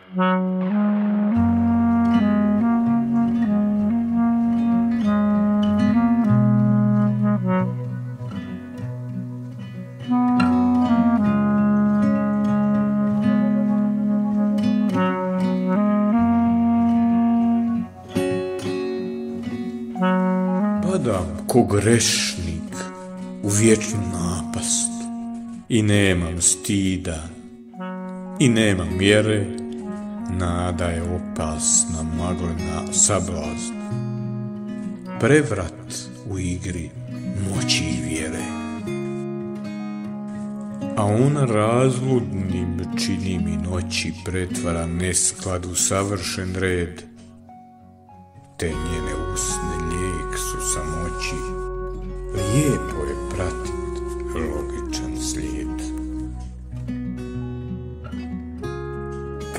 Padam ko grešnik u vječnu napast i nemam stida i nemam mjere, nada je opasna maglena sablazn, prevrat u igri moći i vjere. A on razludnim čini mi noći pretvara nesklad u savršen red, te njene usne lijek su samoći, lijepo je pratit logičan slijed.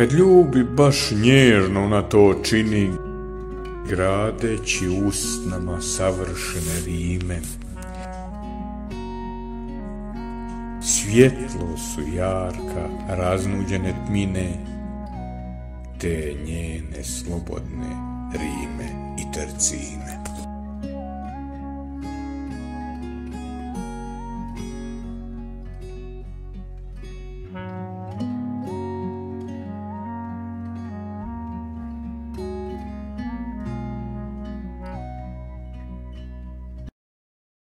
Kad ljubi baš nježno na to čini, gradeći usnama savršene rime, svjetlo su jarka raznuđene tmine, te njene slobodne rime i tercine.